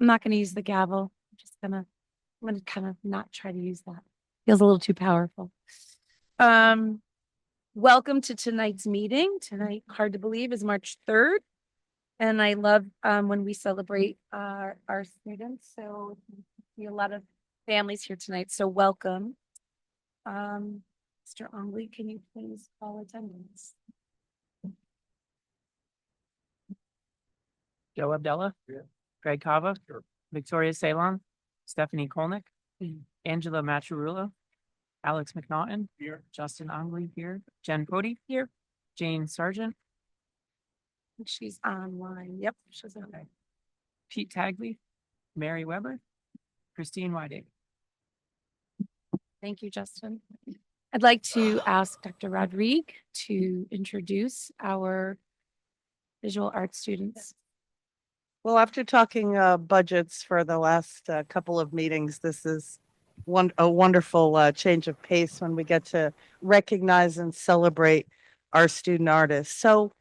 I'm not going to use the gavel. I'm gonna kind of not try to use that. Feels a little too powerful. Um, Welcome to tonight's meeting. Tonight, hard to believe, is March 3rd. And I love when we celebrate our students. So we see a lot of families here tonight. So welcome. Mr. Ongley, can you please call attendance? Joe Abdallah. Here. Greg Kava. Here. Victoria Ceylon. Stephanie Kolnick. Angela Machurulo. Alex McNaughton. Here. Justin Ongley here. Jen Cody here. Jane Sargent. She's online. Yep, she's okay. Pete Tagley. Mary Weber. Christine Wydig. Thank you, Justin. I'd like to ask Dr. Rodrigue to introduce our visual arts students. Well, after talking budgets for the last couple of meetings, this is a wonderful change of pace when we get to recognize and celebrate our student artists. So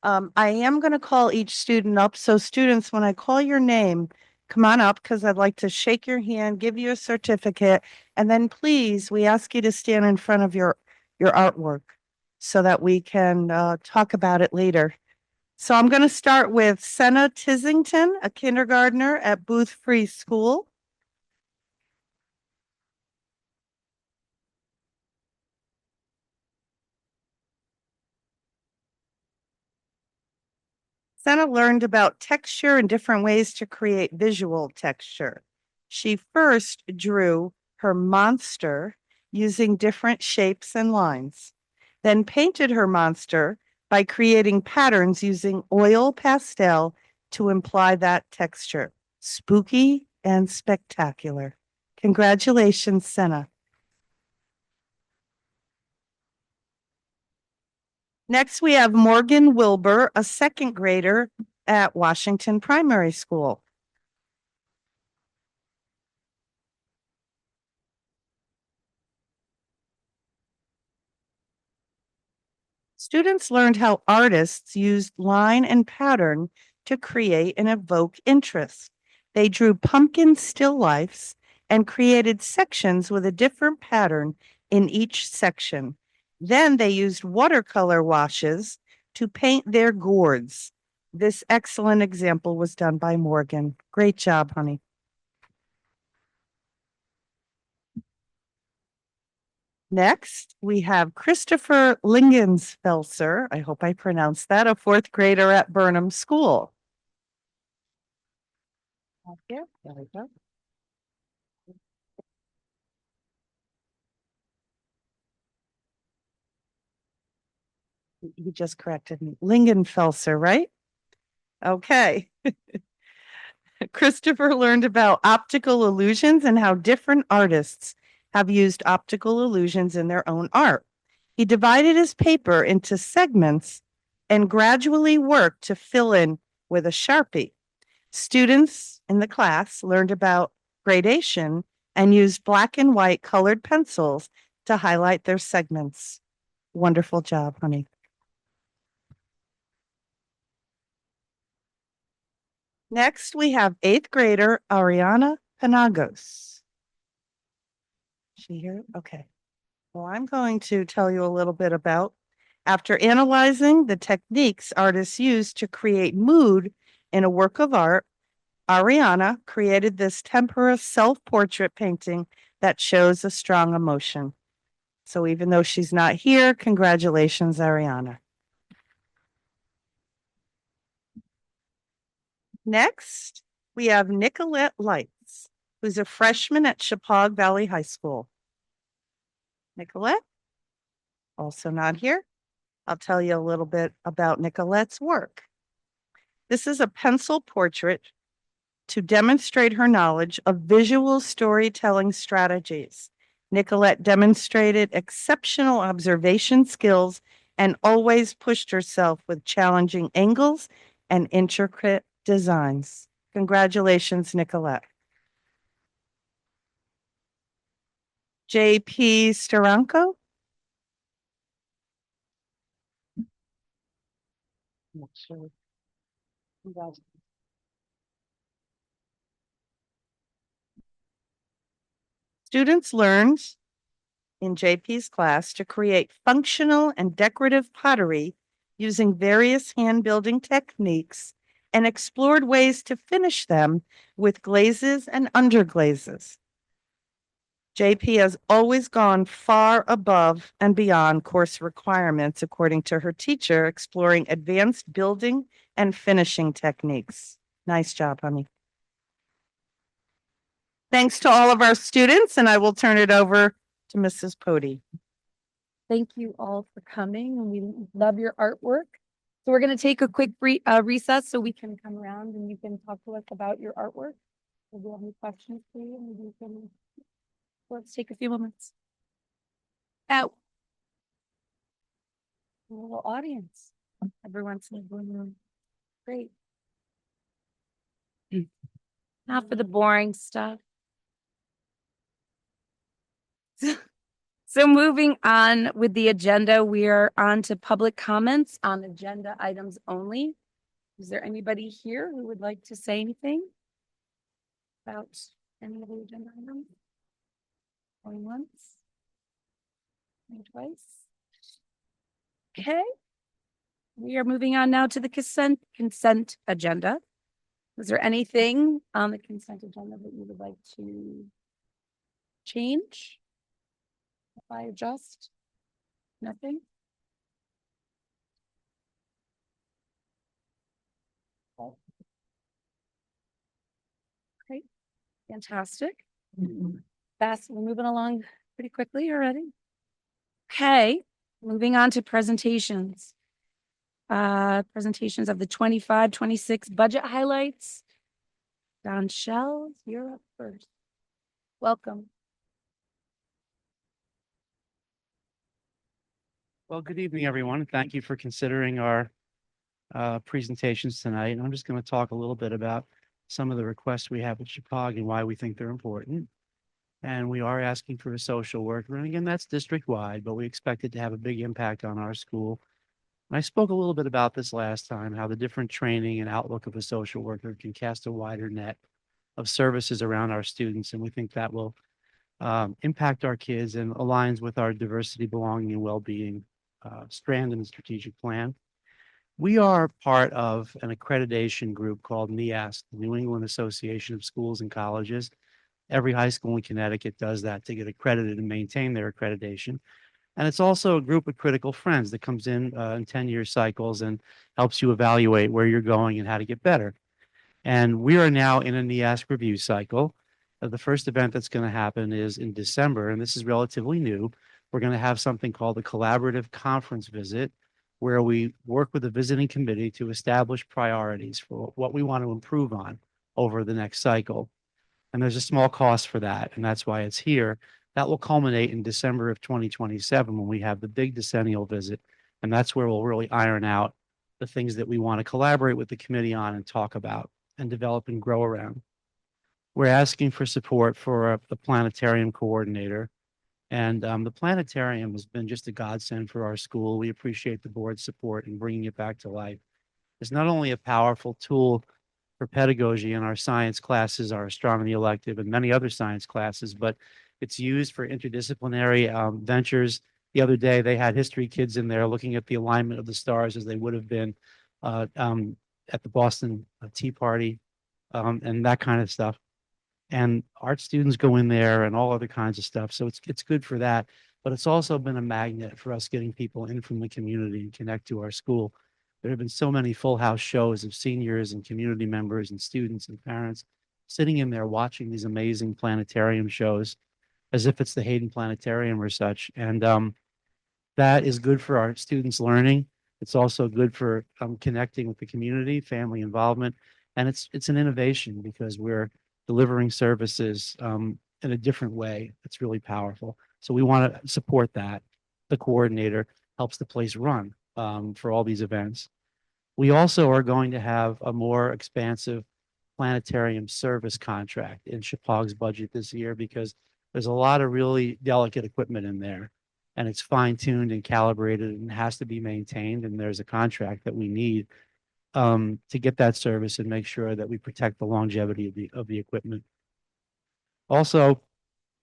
I am going to call each student up. So students, when I call your name, come on up because I'd like to shake your hand, give you a certificate, and then please, we ask you to stand in front of your artwork so that we can talk about it later. So I'm going to start with Senna Tizington, a kindergartner at Booth Free School. Senna learned about texture and different ways to create visual texture. She first drew her monster using different shapes and lines, then painted her monster by creating patterns using oil pastel to imply that texture. Spooky and spectacular. Congratulations, Senna. Next, we have Morgan Wilbur, a second grader at Washington Primary School. Students learned how artists used line and pattern to create and evoke interest. They drew pumpkin still lifes and created sections with a different pattern in each section. Then they used watercolor washes to paint their gourds. This excellent example was done by Morgan. Great job, honey. Next, we have Christopher Lingensfelser. I hope I pronounced that, a fourth grader at Burnham School. There we go. He just corrected me. Lingenfelser, right? Okay. Christopher learned about optical illusions and how different artists have used optical illusions in their own art. He divided his paper into segments and gradually worked to fill in with a Sharpie. Students in the class learned about gradation and used black and white colored pencils to highlight their segments. Wonderful job, honey. Next, we have eighth grader Ariana Panagos. She here? Okay. Well, I'm going to tell you a little bit about after analyzing the techniques artists use to create mood in a work of art, Ariana created this tempera self-portrait painting that shows a strong emotion. So even though she's not here, congratulations, Ariana. Next, we have Nicolette Lights, who's a freshman at Chippewa Valley High School. Nicolette, also not here. I'll tell you a little bit about Nicolette's work. This is a pencil portrait to demonstrate her knowledge of visual storytelling strategies. Nicolette demonstrated exceptional observation skills and always pushed herself with challenging angles and intricate designs. Congratulations, Nicolette. J.P. Steranko. Not sure. Students learned in JP's class to create functional and decorative pottery using various hand building techniques and explored ways to finish them with glazes and underglazes. JP has always gone far above and beyond course requirements, according to her teacher, exploring advanced building and finishing techniques. Nice job, honey. Thanks to all of our students, and I will turn it over to Mrs. Pody. Thank you all for coming, and we love your artwork. So we're going to take a quick recess so we can come around and you can talk to us about your artwork. If you have any questions for you, maybe you can, let's take a few moments. Out. A little audience. Everyone's in the room. Great. Now for the boring stuff. So moving on with the agenda, we are on to public comments on agenda items only. Is there anybody here who would like to say anything about any of the agenda items? Going once? Going twice? Okay. We are moving on now to the consent agenda. Is there anything on the consent agenda that you would like to change? If I adjust? Nothing? Great. Fantastic. Fast, we're moving along pretty quickly already. Okay, moving on to presentations. Presentations of the 25-26 budget highlights. Don Shell, you're up first. Welcome. Well, good evening, everyone. Thank you for considering our presentations tonight. I'm just going to talk a little bit about some of the requests we have at Chippewa and why we think they're important. And we are asking for a social worker. And again, that's district-wide, but we expect it to have a big impact on our school. And I spoke a little bit about this last time, how the different training and outlook of a social worker can cast a wider net of services around our students. And we think that will impact our kids and aligns with our diversity, belonging, and well-being strand in the strategic plan. We are part of an accreditation group called NEASC, the New England Association of Schools and Colleges. Every high school in Connecticut does that to get accredited and maintain their accreditation. And it's also a group of critical friends that comes in 10-year cycles and helps you evaluate where you're going and how to get better. And we are now in a NEASC review cycle. The first event that's going to happen is in December, and this is relatively new. We're going to have something called a collaborative conference visit, where we work with the visiting committee to establish priorities for what we want to improve on over the next cycle. And there's a small cost for that, and that's why it's here. That will culminate in December of 2027 when we have the big decennial visit. And that's where we'll really iron out the things that we want to collaborate with the committee on and talk about and develop and grow around. We're asking for support for the planetarium coordinator. And the planetarium has been just a godsend for our school. We appreciate the board's support in bringing it back to life. It's not only a powerful tool for pedagogy in our science classes, our astronomy elective, and many other science classes, but it's used for interdisciplinary ventures. The other day, they had history kids in there looking at the alignment of the stars as they would have been at the Boston Tea Party and that kind of stuff. And art students go in there and all other kinds of stuff. So it's good for that. But it's also been a magnet for us getting people in from the community and connect to our school. There have been so many full house shows of seniors and community members and students and parents sitting in there watching these amazing planetarium shows as if it's the Hayden Planetarium or such. And that is good for our students learning. It's also good for connecting with the community, family involvement. And it's an innovation because we're delivering services in a different way. It's really powerful. So we want to support that. The coordinator helps the place run for all these events. We also are going to have a more expansive planetarium service contract in Chippewa's budget this year because there's a lot of really delicate equipment in there and it's fine-tuned and calibrated and has to be maintained. And there's a contract that we need to get that service and make sure that we protect the longevity of the equipment. Also,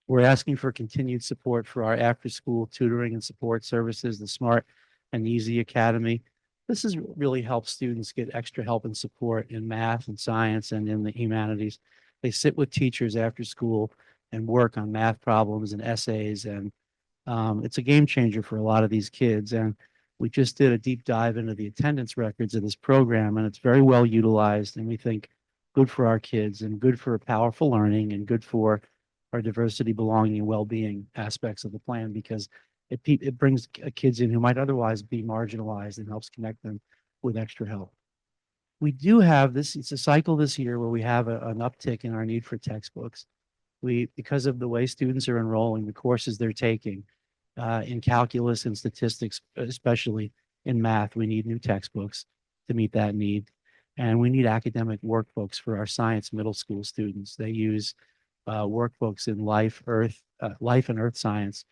We're asking for continued support for our after-school tutoring and support services, the Smart and Easy Academy. This is really helps students get extra help and support in math and science and in the humanities. They sit with teachers after school and work on math problems and essays, and it's a game changer for a lot of these kids. And we just did a deep dive into the attendance records of this program, and it's very well utilized, and we think good for our kids and good for powerful learning and good for our diversity, belonging, and well-being aspects of the plan, because it brings kids in who might otherwise be marginalized and helps connect them with extra help. We do have this, it's a cycle this year where we have an uptick in our need for textbooks. Because of the way students are enrolling, the courses they're taking, in calculus and statistics, especially in math, we need new textbooks to meet that need. And we need academic workbooks for our science middle school students. They use workbooks in life and earth science,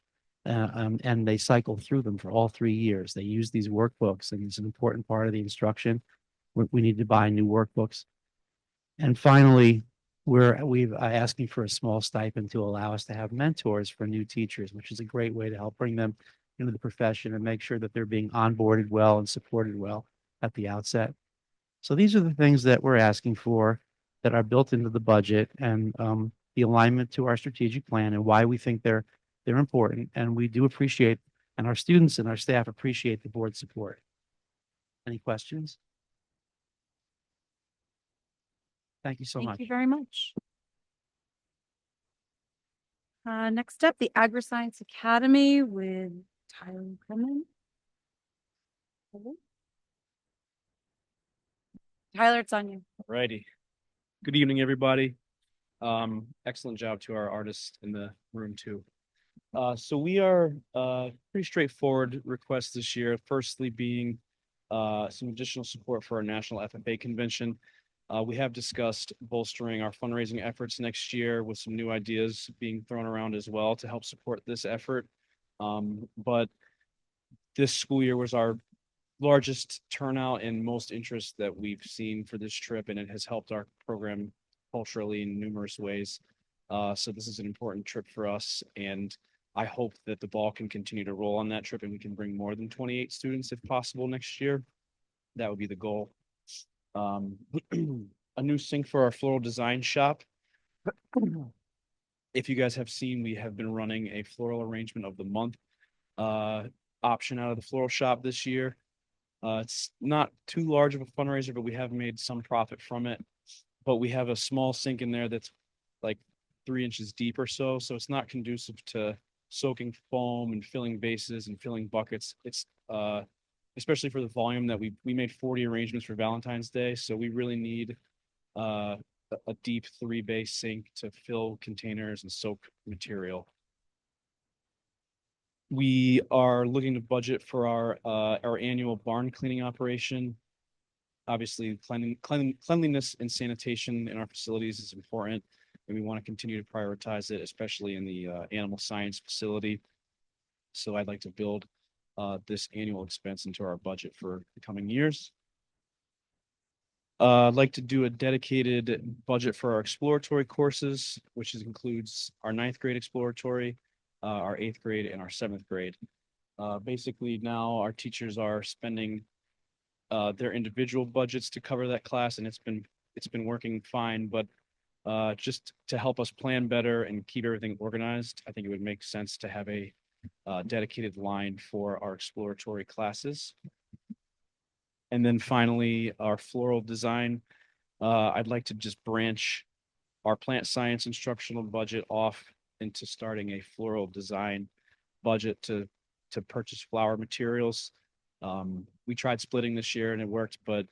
and they cycle through them for all 3 years. They use these workbooks, and it's an important part of the instruction. We need to buy new workbooks. And finally, we've asking for a small stipend to allow us to have mentors for new teachers, which is a great way to help bring them into the profession and make sure that they're being onboarded well and supported well at the outset. So these are the things that we're asking for that are built into the budget, and the alignment to our strategic plan and why we think they're important. And we do appreciate, and our students and our staff appreciate the board's support. Any questions? Thank you so Thank much. you very much. Next up, the Agri-Science Academy with Tyler Kremen. Tyler, it's on you. Righty. Good evening, everybody. Excellent job to our artists in the room too. So we are pretty straightforward requests this year. Firstly, being some additional support for our National FFA Convention. We have discussed bolstering our fundraising efforts next year with some new ideas being thrown around as well to help support this effort. But this school year was our largest turnout and most interest that we've seen for this trip, and it has helped our program culturally in numerous ways. So this is an important trip for us, and I hope that the ball can continue to roll on that trip and we can bring more than 28 students if possible next year. That would be the goal. A new sink for our floral design shop. If you guys have seen, we have been running a floral arrangement of the month option out of the floral shop this year. It's not too large of a fundraiser, but we have made some profit from it. But we have a small sink in there that's like 3 inches deep or so. So it's not conducive to soaking foam and filling bases and filling buckets. It's especially for the volume that we made 40 arrangements for Valentine's Day. So we really need a deep 3-base sink to fill containers and soak material. We are looking to budget for our annual barn cleaning operation. Obviously, cleanliness and sanitation in our facilities is important, and we want to continue to prioritize it, especially in the animal science facility. So I'd like to build this annual expense into our budget for the coming years. I'd like to do a dedicated budget for our exploratory courses, which includes our 9th grade exploratory, our 8th grade, and our 7th grade. Basically, now our teachers are spending their individual budgets to cover that class, and it's been working fine. But just to help us plan better and keep everything organized, I think it would make sense to have a dedicated line for our exploratory classes. And then finally, our floral design. I'd like to just branch our plant science instructional budget off into starting a floral design budget to purchase flower materials. We tried splitting this year and it worked, but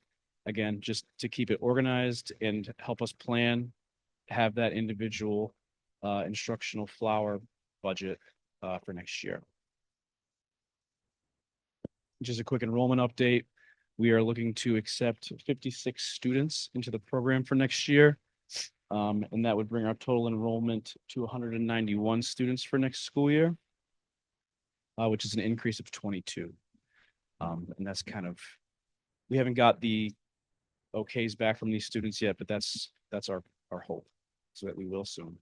again, just to keep it organized and help us plan, have that individual instructional flower budget for next year. Just a quick enrollment update. We are looking to accept 56 students into the program for next year. And that would bring our total enrollment to 191 students for next school year, which is an increase of 22. And that's kind of, we haven't got the okays back from these students yet, but that's our hope, so that we will soon.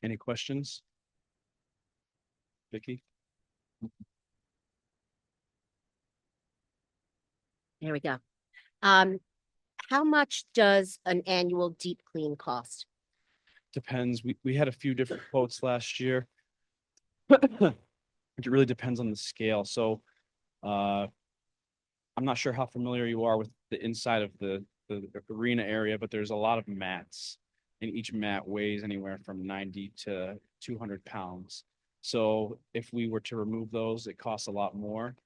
Any questions? Vicky? There we go. Um, how much does an annual deep clean cost? Depends. We had a few different quotes last year. It really depends on the scale. So I'm not sure how familiar you are with the inside of the arena area, but there's a lot of mats. And each mat weighs anywhere from 90 to 200 pounds. So if we were to remove those, it costs a lot more.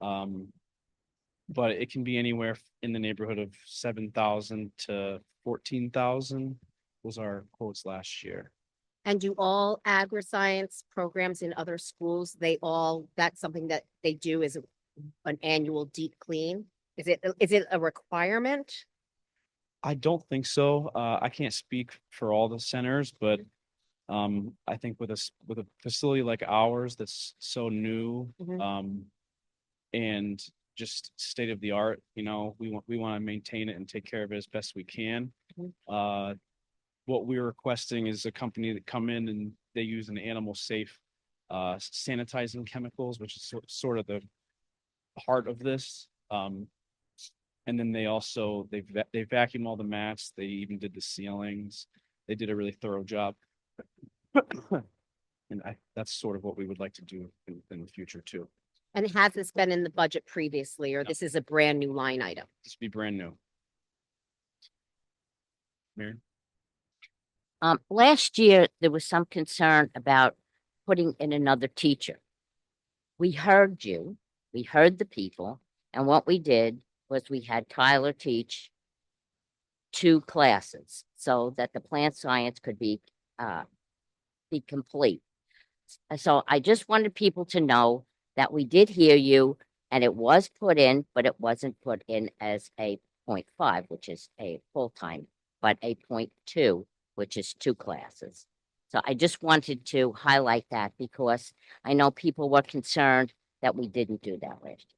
But it can be anywhere in the neighborhood of 7,000 to 14,000 was our quotes last year. And do all agri-science programs in other schools, that's something that they do is an annual deep clean? Is it a requirement? I don't think so. I can't speak for all the centers, but I think with a facility like ours that's so new, Mhm. and just state of the art, we want to maintain it and take care of it as best we can. Mhm. What we're requesting is a company that come in and they use an animal safe sanitizing chemicals, which is sort of the heart of this. And then they vacuum all the mats. They even did the ceilings. They did a really thorough job. And that's sort of what we would like to do in the future too. And has this been in the budget previously, or No. this is a brand new line item? This would be brand new. Mary? Last year, there was some concern about putting in another teacher. We heard you, we heard the people, and what we did was we had Tyler teach 2 classes so that the plant science could be complete. So I just wanted people to know that we did hear you and it was put in, but it wasn't put in as a 0.5, which is a full-time, but a 0.2, which is 2 classes. So I just wanted to highlight that because I know people were concerned that we didn't do that last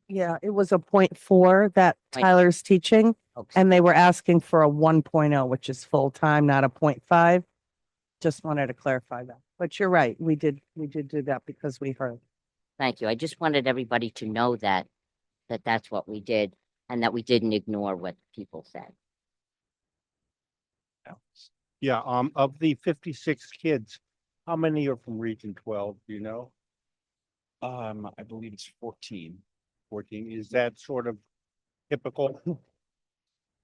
Yeah, it was a 0.4 that Point- Tyler's teaching, year. Okay. and they were asking for a 1.0, which is full-time, not a 0.5. Just wanted to clarify that. But you're right, we did do that because we heard. Thank you. I just wanted everybody to know that that's what we did and that we didn't ignore what people said. Yeah, of the 56 kids, how many are from Region 12, do you know? I believe it's 14. 14, is that sort of typical?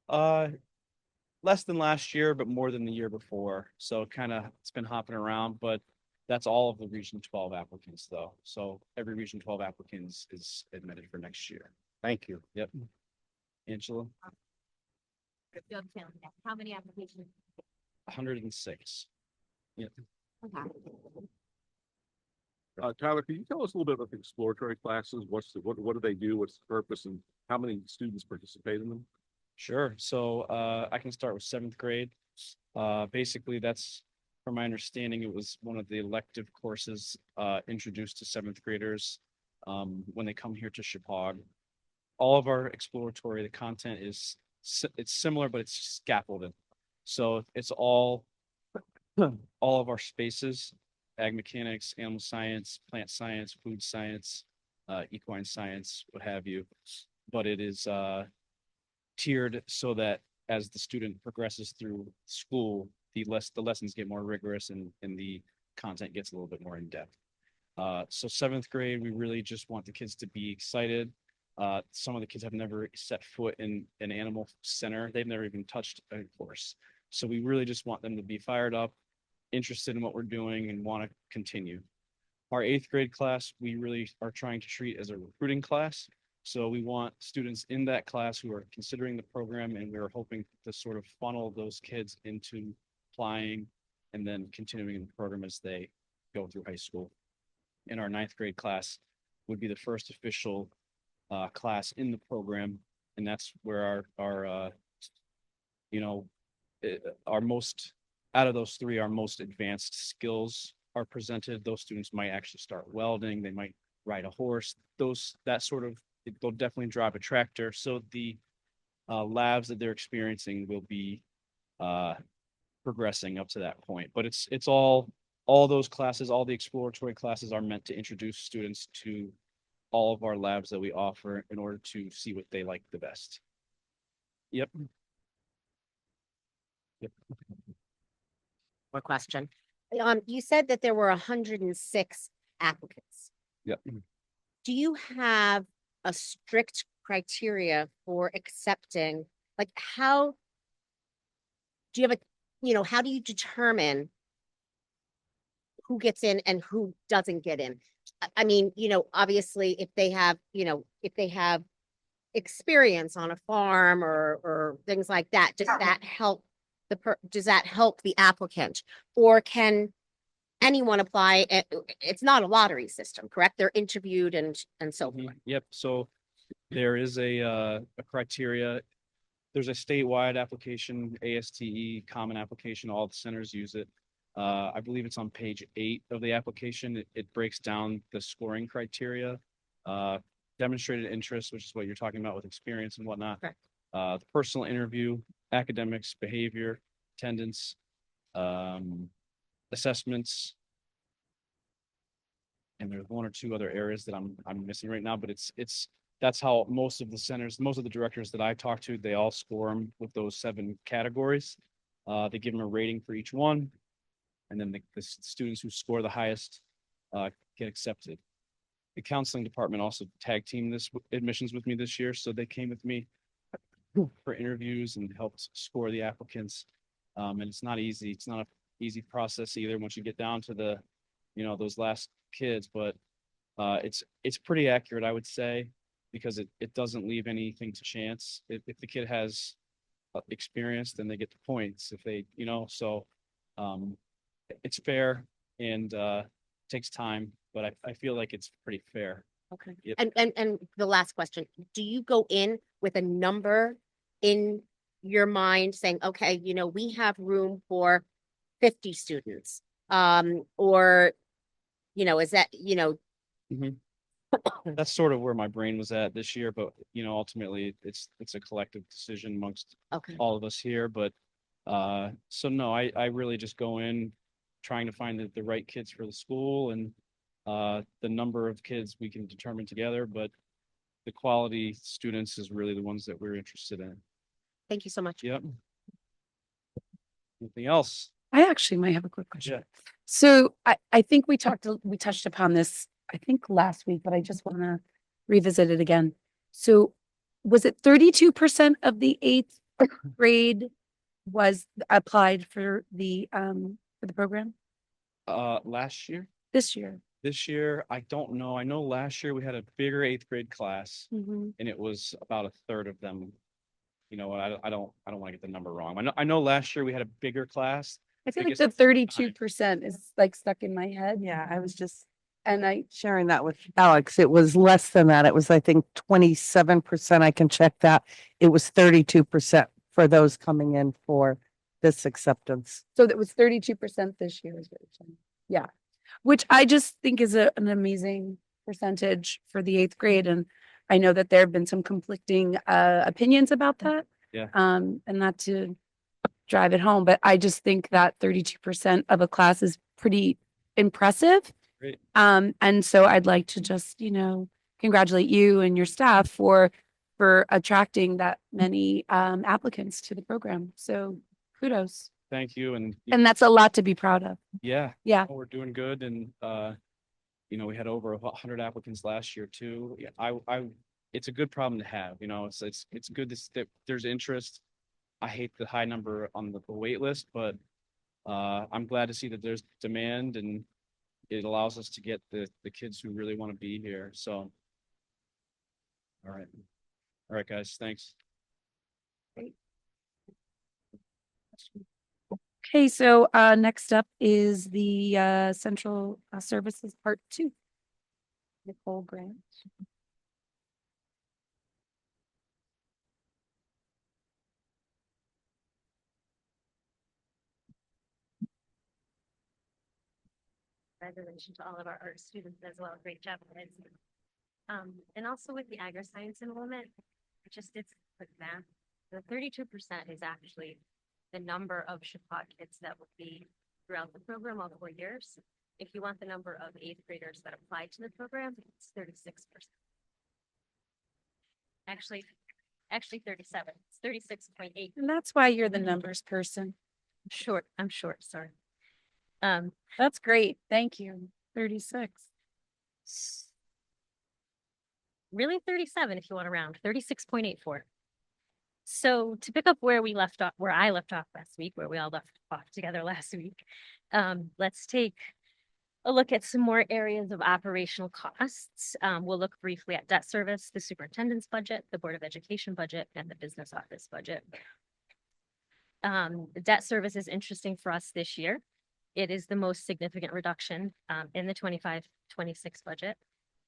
Less than last year, but more than the year before. So it's been hopping around, but that's all of the Region 12 applicants though. So every Region 12 applicants is admitted for next year. Thank you. Yep. Angela, How many applications? 106. Yep. Okay. Tyler, can you tell us a little bit about the exploratory classes? What do they do? What's the purpose and how many students participate in them? Sure. So I can start with 7th grade. Basically, that's, from my understanding, it was one of the elective courses introduced to 7th graders when they come here to Chippewa. All of our exploratory, the content it's similar, but it's scaffolded. So it's all of our spaces, ag mechanics, animal science, plant science, food science, equine science, what have you. But it is tiered so that as the student progresses through school, the lessons get more rigorous and the content gets a little bit more in depth. So 7th grade, we really just want the kids to be excited. Some of the kids have never set foot in an animal center. They've never even touched a course. So we really just want them to be fired up, interested in what we're doing, and want to continue. Our 8th grade class, we really are trying to treat as a recruiting class. So we want students in that class who are considering the program, and we're hoping to sort of funnel those kids into applying and then continuing in the program as they go through high school. And our 9th grade class would be the first official class in the program, and that's where our most, out of those 3, our most advanced skills are presented. Those students might actually start welding, they might ride a horse, they'll definitely drive a tractor. So the labs that they're experiencing will be progressing up to that point. But it's all those classes, all the exploratory classes are meant to introduce students to all of our labs that we offer in order to see what they like the best. Yep. Yep. More question. You said that there were 106 applicants. Yep. Do you have a strict criteria for accepting? Like how do you have how do you determine who gets in and who doesn't get in? I mean, obviously if they have, if they have experience on a farm or things like that, does that help does that help the applicant? Or can anyone apply? It's not a lottery system, correct? They're interviewed and so forth. Yep. So there is a criteria. There's a statewide application, ASTE common application. All the centers use it. I believe it's on page 8 of the application. It breaks down the scoring criteria, demonstrated interest, which is what you're talking about with experience and whatnot. Correct. The personal interview, academics, behavior, attendance, assessments. And there's 1 or 2 other areas that I'm missing right now, but that's how most of the centers, most of the directors that I talk to, they all score them with those 7 categories. They give them a rating for each one. And then the students who score the highest get accepted. The counseling department also tag teamed this admissions with me this year. So they came with me for interviews and helped score the applicants. And it's not easy. It's not an easy process either once you get down to the, those last kids, but it's pretty accurate, I would say, because it doesn't leave anything to chance. If the kid has experience, then they get the points. If they, so it's fair and takes time, but I feel like it's pretty fair. Okay. Yep. And the last question, do you go in with a number in your mind saying, okay, we have room for 50 students? Or, is that, That's sort of where my brain was at this year, but ultimately it's a collective decision amongst okay. all of us here. But so no, I really just go in trying to find the right kids for the school and the number of kids we can determine together, but the quality students is really the ones that we're interested in. Thank you so much. Yep. Anything else? I actually might have a quick question. Yeah. So I think we touched upon this, I think last week, but I just want to revisit it again. So was it 32% of the 8th grade was applied for the program Last year? this year? This year, I don't know. I know last year we had a bigger 8th grade class Mhm. and it was about a third of them. I don't want to get the number wrong. I know last year we had a bigger class. I feel like Biggest the 32% is like stuck in my head. Yeah, I was just And I, sharing that with Alex. It was less than that. It was, I think, 27%. I can check that. It was 32% for those coming in for this acceptance. so that was 32% this year is what you're saying. Yeah. Which I just think is an amazing percentage for the 8th grade. And I know that there have been some conflicting opinions about that. Yeah. And not to drive it home, but I just think that 32% of a class is pretty impressive. Great. And so I'd like to just, congratulate you and your staff for attracting that many applicants to the program. So kudos. Thank you. And And that's a lot to be proud of. yeah, Yeah. we're doing good. And, we had over 100 applicants last year too. Yeah, it's a good problem to have, it's good that there's interest. I hate the high number on the wait list, but I'm glad to see that there's demand and it allows us to get the kids who really want to be here. So, all right, guys, thanks. Okay, so next up is the Central Services Part 2. Nicole Grant. Congratulations to all of our art students as well. Great job, guys. And also with the agri-science enrollment, I just did some quick math. The 32% is actually the number of Chappaqua kids that will be throughout the program all 4 years. If you want the number of eighth graders that apply to the program, it's 36%. Actually 37, it's 36.8. And that's why you're the numbers person. I'm short, sorry. That's great. Thank you. 36. Really 37 if you want to round, 36.84. So to pick up where we left off, where I left off last week, where we all left off together last week, let's take a look at some more areas of operational costs. We'll look briefly at debt service, the superintendent's budget, the Board of Education budget, and the business office budget. The debt service is interesting for us this year. It is the most significant reduction in the 25-26 budget.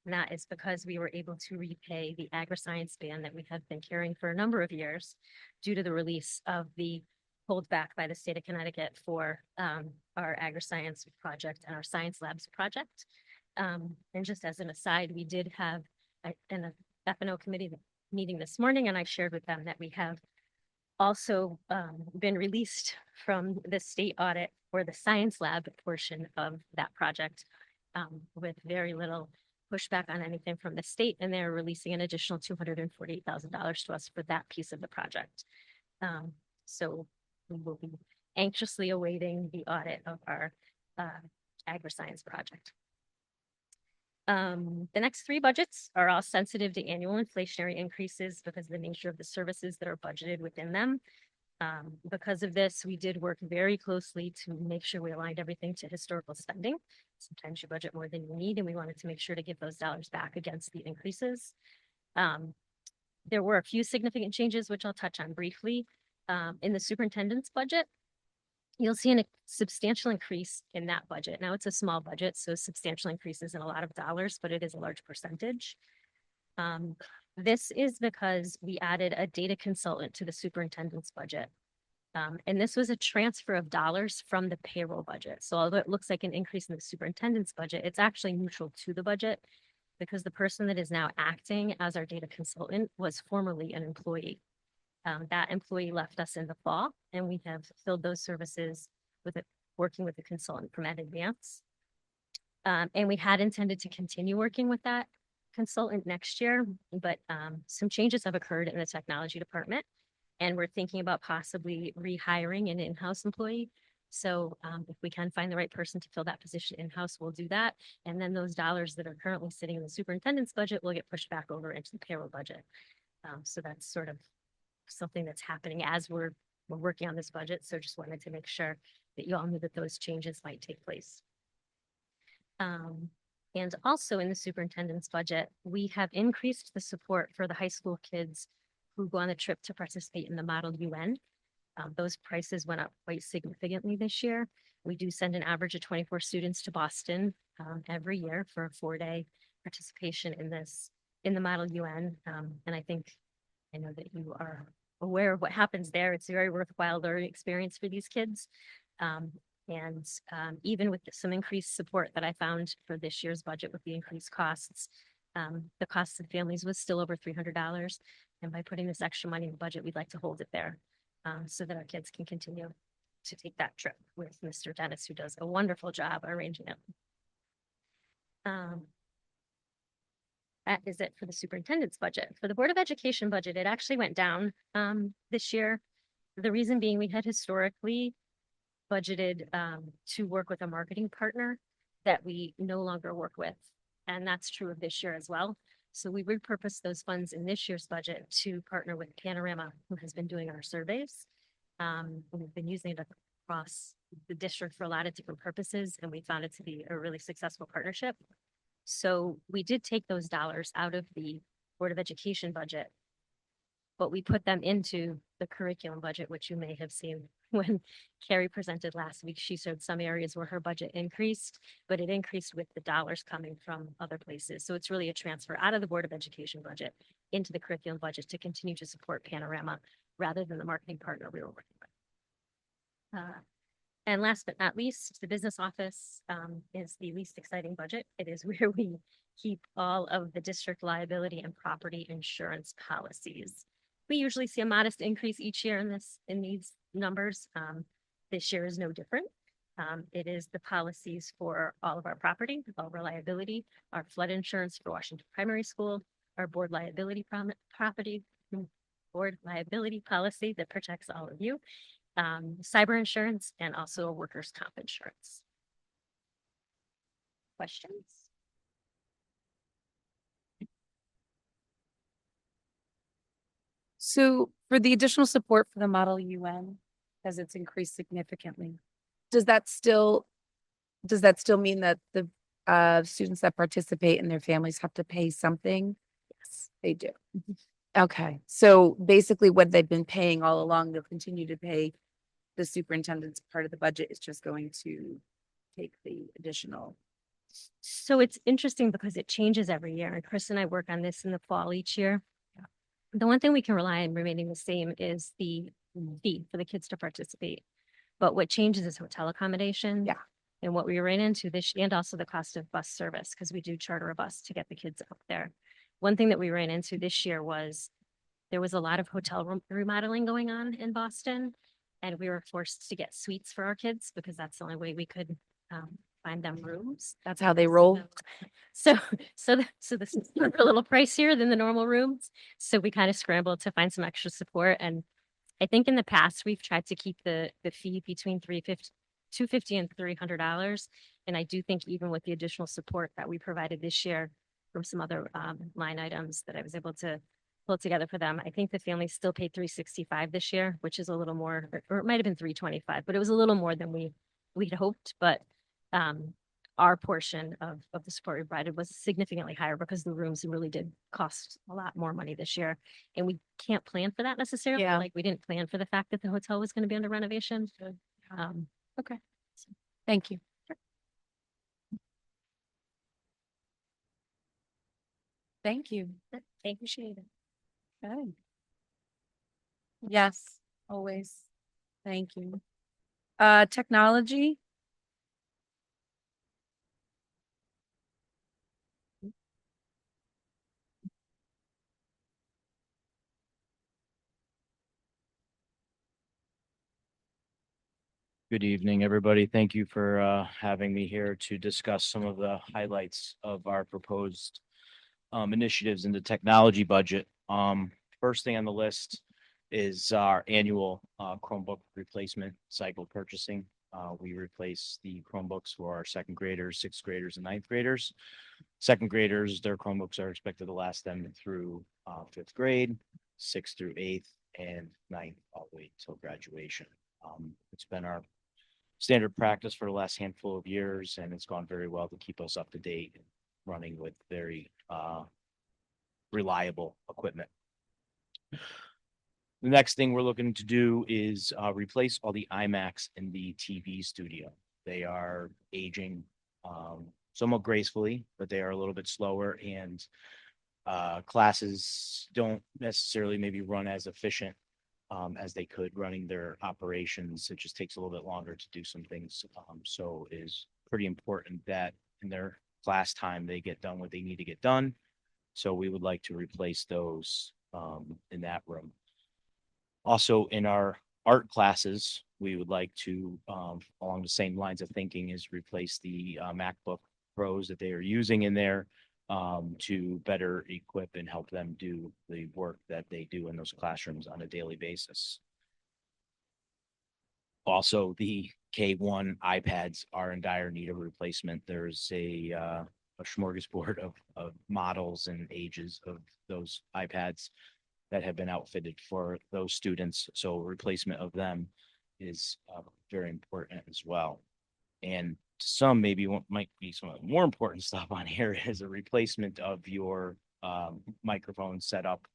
And that is because we were able to repay the agri-science ban that we have been carrying for a number of years due to the release of the holdback by the state of Connecticut for our agri-science project and our science labs project. And just as an aside, we did have an F&O committee meeting this morning, and I shared with them that we have also been released from the state audit for the science lab portion of that project with very little pushback on anything from the state, and they're releasing an additional $248,000 to us for that piece of the project. So we will be anxiously awaiting the audit of our agri-science project. The next three budgets are all sensitive to annual inflationary increases because of the nature of the services that are budgeted within them. Because of this, we did work very closely to make sure we aligned everything to historical spending. Sometimes you budget more than you need, and we wanted to make sure to give those dollars back against the increases. There were a few significant changes, which I'll touch on briefly. In the superintendent's budget, you'll see a substantial increase in that budget. Now, it's a small budget, so substantial increases in a lot of dollars, but it is a large percentage. This is because we added a data consultant to the superintendent's budget. And this was a transfer of dollars from the payroll budget. So although it looks like an increase in the superintendent's budget, it's actually neutral to the budget because the person that is now acting as our data consultant was formerly an employee. That employee left us in the fall, and we have filled those services with it, working with the consultant from Advance. And we had intended to continue working with that consultant next year, but some changes have occurred in the technology department, and we're thinking about possibly rehiring an in-house employee. So if we can find the right person to fill that position in-house, we'll do that. And then those dollars that are currently sitting in the superintendent's budget will get pushed back over into the payroll budget. So that's sort of something that's happening as we're working on this budget. So just wanted to make sure that you all knew that those changes might take place. And also in the superintendent's budget, we have increased the support for the high school kids who go on the trip to participate in the Model UN. Those prices went up quite significantly this year. We do send an average of 24 students to Boston every year for a 4-day participation in the Model UN. And I know that you are aware of what happens there. It's a very worthwhile learning experience for these kids. Even with some increased support that I found for this year's budget with the increased costs, the cost of families was still over $300. And by putting this extra money in the budget, we'd like to hold it there so that our kids can continue to take that trip with Mr. Dennis, who does a wonderful job arranging it. That is it for the superintendent's budget. For the Board of Education budget, it actually went down this year. The reason being we had historically budgeted to work with a marketing partner that we no longer work with. And that's true of this year as well. So we repurposed those funds in this year's budget to partner with Panorama, who has been doing our surveys. We've been using it across the district for a lot of different purposes, and we found it to be a really successful partnership. So we did take those dollars out of the Board of Education budget, but we put them into the curriculum budget, which you may have seen when Carrie presented last week. She showed some areas where her budget increased, but it increased with the dollars coming from other places. So it's really a transfer out of the Board of Education budget into the curriculum budget to continue to support Panorama rather than the marketing partner we were working with. And last but not least, the business office is the least exciting budget. It is where we keep all of the district liability and property insurance policies. We usually see a modest increase each year in these numbers. This year is no different. It is the policies for all of our property, all of our liability, our flood insurance for Washington Primary School, our board liability board liability policy that protects all of you, cyber insurance, and also a workers' comp insurance. Questions? So for the additional support for the Model UN, as it's increased significantly, does that still mean that the students that participate and their families have to pay something? Yes, they do. Okay, so basically what they've been paying all along, they'll continue to pay. The superintendent's part of the budget is just going to take the additional. So it's interesting because it changes every year. And Chris and I work on this in the fall each year. The one thing we can rely on remaining the same is the fee for the kids to participate. But what changes is hotel accommodation. Yeah. And what we ran into this, and also the cost of bus service, because we do charter a bus to get the kids up there. One thing that we ran into this year was there was a lot of hotel remodeling going on in Boston. And we were forced to get suites for our kids because that's the only way we could find them rooms. That's how they roll. So the suites were a little pricier than the normal rooms. So we kind of scrambled to find some extra support. And I think in the past, we've tried to keep the fee between $250 and $300. And I do think even with the additional support that we provided this year from some other line items that I was able to pull together for them, I think the family still paid $365 this year, which is a little more, or it might have been $325, but it was a little more than we'd hoped. But our portion of the support we provided was significantly higher because the rooms really did cost a lot more money this year. And we can't plan for that necessarily. Yeah. Like we didn't plan for the fact that the hotel was going to be under renovation. Okay. Thank you. Thank you. Appreciate it. Good. Yes, always. Thank you. Technology. Good evening, everybody. Thank you for having me here to discuss some of the highlights of our proposed initiatives in the technology budget. First thing on the list is our annual Chromebook replacement cycle purchasing. We replace the Chromebooks for our second graders, sixth graders, and ninth graders. Second graders, their Chromebooks are expected to last them through fifth grade, sixth through eighth, and ninth all the way till graduation. It's been our standard practice for the last handful of years, and it's gone very well to keep us up to date and running with very reliable equipment. The next thing we're looking to do is replace all the iMacs in the TV studio. They are aging somewhat gracefully, but they are a little bit slower, and classes don't necessarily maybe run as efficient as they could running their operations. It just takes a little bit longer to do some things. So it is pretty important that in their class time, they get done what they need to get done. So we would like to replace those in that room. Also in our art classes, we would like to, along the same lines of thinking, is replace the MacBook Pros that they are using in there to better equip and help them do the work that they do in those classrooms on a daily basis. Also, the K1 iPads are in dire need of replacement. There's a smorgasbord of models and ages of those iPads that have been outfitted for those students. So replacement of them is very important as well. And some maybe what might be some of the more important stuff on here is a replacement of your microphone setup.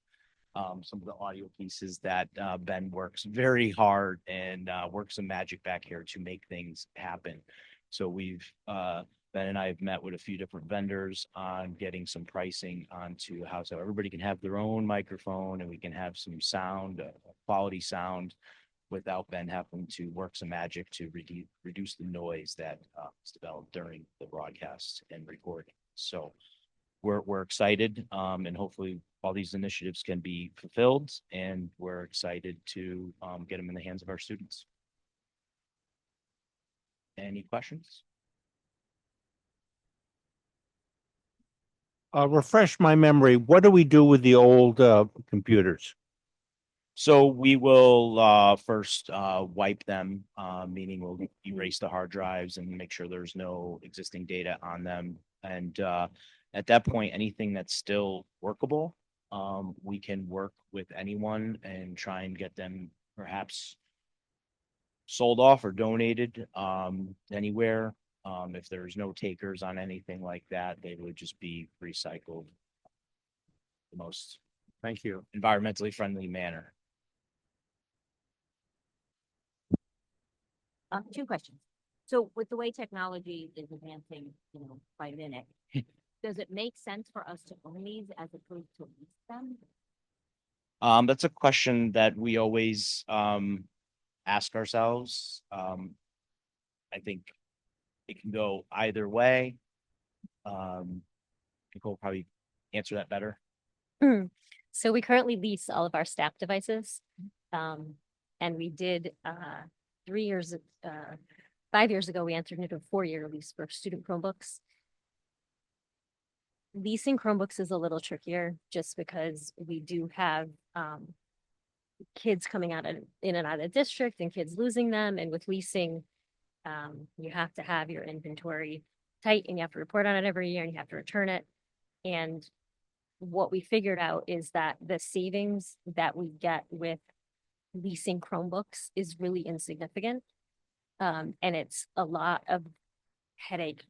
Some of the audio pieces that Ben works very hard and works some magic back here to make things happen. So we've Ben and I have met with a few different vendors on getting some pricing onto how so everybody can have their own microphone and we can have some sound, quality sound, without Ben having to work some magic to reduce the noise that is developed during the broadcast and recording. So we're excited, and hopefully all these initiatives can be fulfilled, and we're excited to, get them in the hands of our students. Any questions? Refresh my memory. What do we do with the old computers? So we will first wipe them, meaning we'll erase the hard drives and make sure there's no existing data on them. And at that point, anything that's still workable, we can work with anyone and try and get them perhaps sold off or donated anywhere. If there's no takers on anything like that, they would just be recycled the most Thank you. environmentally friendly manner. Two questions. So with the way technology is advancing, by minute, does it make sense for us to own these as opposed to lease them? That's a question that we always ask ourselves. I think it can go either way. Nicole will probably answer that better. So we currently lease all of our staff devices. And we did 5 years ago, we entered into a 4-year lease for student Chromebooks. Leasing Chromebooks is a little trickier just because we do have kids coming out in and out of the district and kids losing them. And with leasing, you have to have your inventory tight and you have to report on it every year and you have to return it. And what we figured out is that the savings that we get with leasing Chromebooks is really insignificant. And it's a lot of headache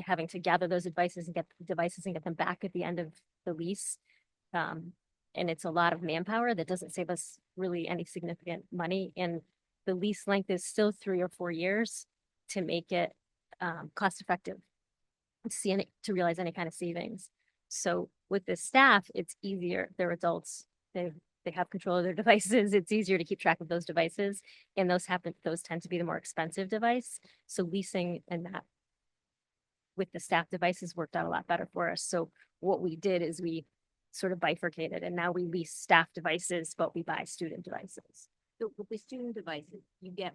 having to gather those devices and get them back at the end of the lease. And it's a lot of manpower that doesn't save us really any significant money. And the lease length is still 3 or 4 years to make it cost effective to realize any kind of savings. So with the staff, it's easier. They're adults. They have control of their devices. It's easier to keep track of those devices. And those tend to be the more expensive device. So leasing and that with the staff devices worked out a lot better for us. So what we did is we sort of bifurcated and now we lease staff devices, but we buy student devices. So with the student devices, you get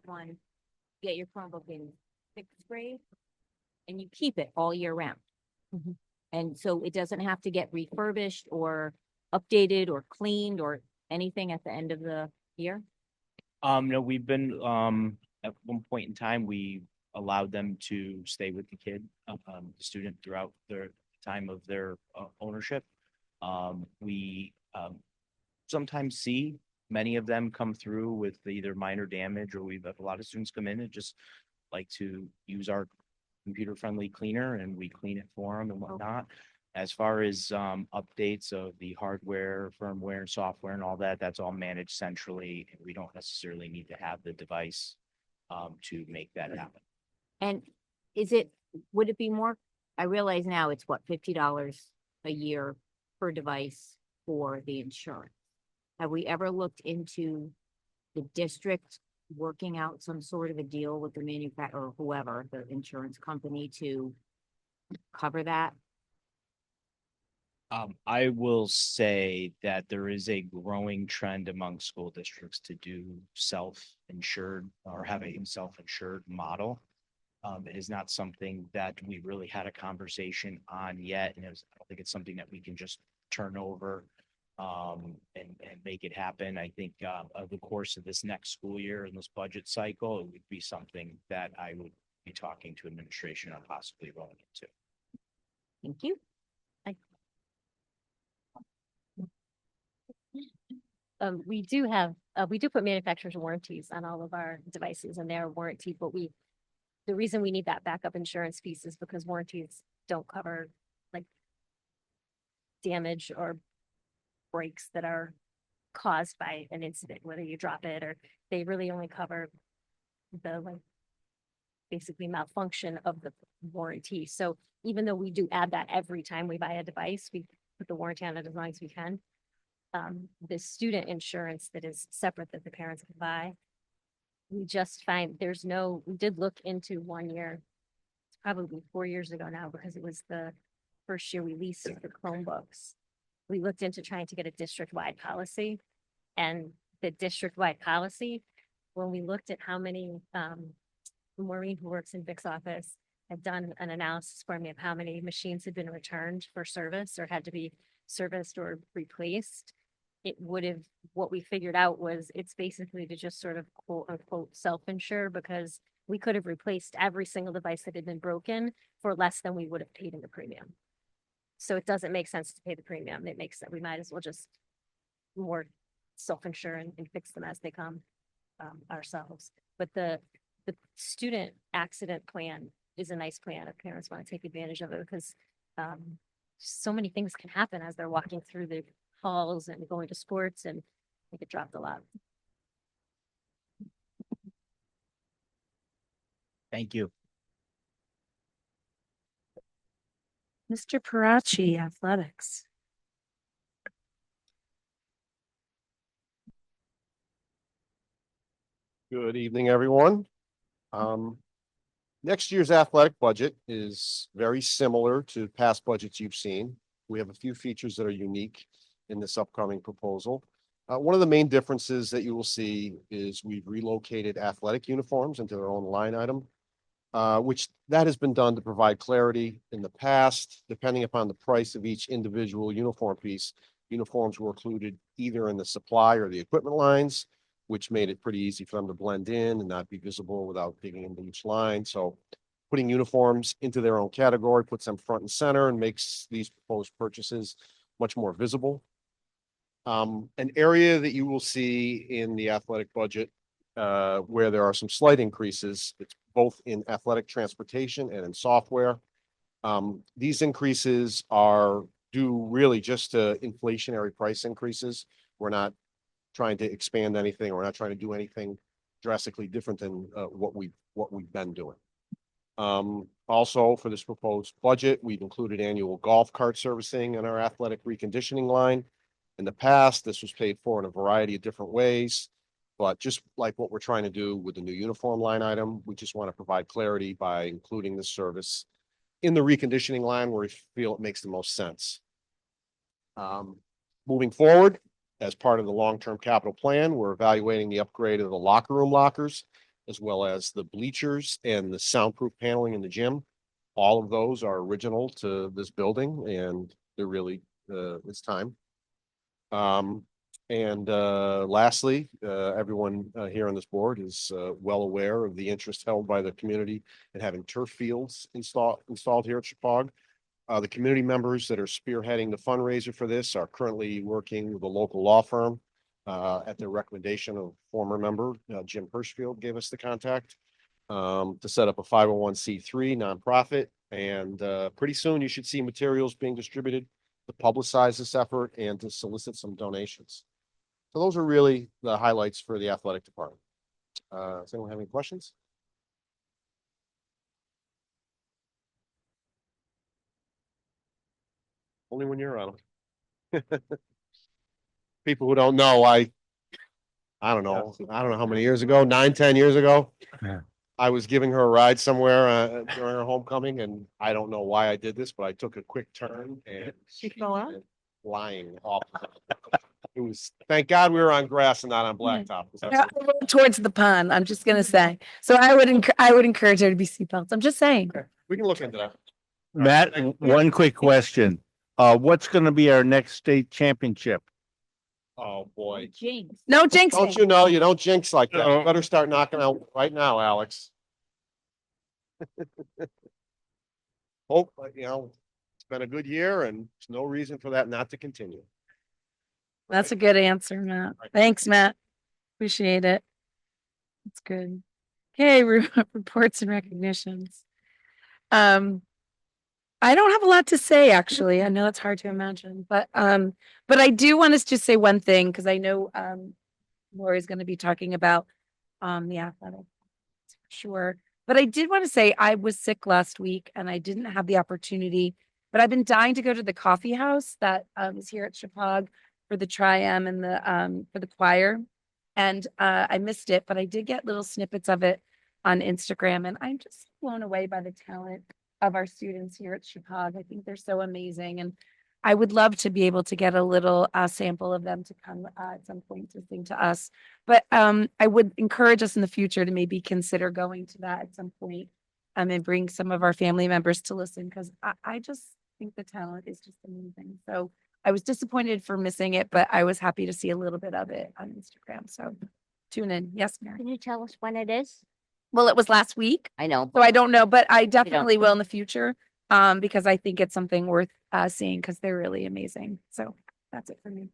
your Chromebook in 6th grade and you keep it all year round. Mm-hmm. And so it doesn't have to get refurbished or updated or cleaned or anything at the end of the year? No, we've been at one point in time, we allowed them to stay with the student throughout their time of their ownership. We sometimes see many of them come through with either minor damage, or we've had a lot of students come in and just like to use our computer-friendly cleaner, and we clean it for them and whatnot. As far as updates of the hardware, firmware, and software and all that, that's all managed centrally. And we don't necessarily need to have the device to make that happen. And would it be more, I realize now it's what, $50 a year per device for the insurance. Have we ever looked into the district working out some sort of a deal with the manufacturer or whoever, the insurance company, to cover that? I will say that there is a growing trend among school districts to do self-insured or have a self-insured model. It is not something that we really had a conversation on yet. And I don't think it's something that we can just turn over and make it happen. I think over the course of this next school year and this budget cycle, it would be something that I would be talking to administration on possibly rolling into. Thank you. We do put manufacturer's warranties on all of our devices and they're warranted, but the reason we need that backup insurance piece is because warranties don't cover like damage or breaks that are caused by an incident, whether you drop it or they really only cover the basically malfunction of the warranty. So even though we do add that every time we buy a device, we put the warranty on it as long as we can. The student insurance that is separate that the parents can buy, we just find we did look into 1 year, it's probably 4 years ago now, because it was the first year we leased the Chromebooks, we looked into trying to get a district-wide policy. And the district-wide policy, when we looked at how many, Maureen, who works in Vic's office, had done an analysis for me of how many machines had been returned for service or had to be serviced or replaced. It would have, what we figured out was it's basically to just sort of quote unquote self-insure, because we could have replaced every single device that had been broken for less than we would have paid in the premium. So it doesn't make sense to pay the premium. It makes that we might as well just more self-insure and fix them as they come ourselves. But the student accident plan is a nice plan if parents want to take advantage of it, because so many things can happen as they're walking through the halls and going to sports, and they get dropped a lot. Thank you. Mr. Parachi, athletics. Good evening, everyone. Next year's athletic budget is very similar to past budgets you've seen. We have a few features that are unique in this upcoming proposal. One of the main differences that you will see is we've relocated athletic uniforms into their own line item, which that has been done to provide clarity. In the past, depending upon the price of each individual uniform piece, uniforms were included either in the supply or the equipment lines, which made it pretty easy for them to blend in and not be visible without digging into each line. So putting uniforms into their own category puts them front and center and makes these proposed purchases much more visible. An area that you will see in the athletic budget where there are some slight increases, it's both in athletic transportation and in software. These increases are due really just to inflationary price increases. We're not trying to expand anything, or we're not trying to do anything drastically different than what we've been doing. Also, for this proposed budget, we've included annual golf cart servicing in our athletic reconditioning line. In the past, this was paid for in a variety of different ways, but just like what we're trying to do with the new uniform line item, we just want to provide clarity by including this service in the reconditioning line where we feel it makes the most sense. Moving forward, as part of the long-term capital plan, we're evaluating the upgrade of the locker room lockers, as well as the bleachers and the soundproof paneling in the gym. All of those are original to this building, and they're really, it's time. Lastly, everyone here on this board is well aware of the interest held by the community in having turf fields installed here at Chippewa. The community members that are spearheading the fundraiser for this are currently working with a local law firm at the recommendation of former member Jim Hirschfield gave us the contact to set up a 501c3 nonprofit. And pretty soon you should see materials being distributed to publicize this effort and to solicit some donations. So those are really the highlights for the athletic department. Does anyone have any questions? Only when you're on them. People who don't know, I don't know how many years ago, 9-10 years ago. Yeah. I was giving her a ride somewhere during her homecoming, and I don't know why I did this, but I took a quick turn and She fell out? flying off. It was, thank God we were on grass and not on blacktop. 'Cause that's- Yeah, towards the pond, I'm just gonna say. So I would encourage there to be seatbelts. I'm just saying. We can look into that. Matt, one quick question. What's gonna be our next state championship? Oh, boy. No jinxing. Don't you know, you don't jinx like that. No. You better start knocking out right now, Alex. Hope, it's been a good year and there's no reason for that not to continue. That's a good answer, Matt. Thanks, Matt. Appreciate it. That's good. Okay, reports and recognitions. I don't have a lot to say, actually. I know it's hard to imagine, but I do want to just say one thing, because I know Lori's going to be talking about the athletic, for sure. But I did want to say I was sick last week and I didn't have the opportunity, but I've been dying to go to the coffee house that is here at Chippewa for the Tri-M and the for the choir. And I missed it, but I did get little snippets of it on Instagram, and I'm just blown away by the talent of our students here at Chicago. I think they're so amazing, and I would love to be able to get a little sample of them to come at some point to sing to us. But I would encourage us in the future to maybe consider going to that at some point, and bring some of our family members to listen, because I just think the talent is just amazing. So I was disappointed for missing it, but I was happy to see a little bit of it on Instagram. So tune in. Yes, Mary. Can you tell us when it is? Well, it was last week, I know, so I don't know, but I definitely will in the future. Because I think it's something worth seeing, because they're really amazing. So that's it for me.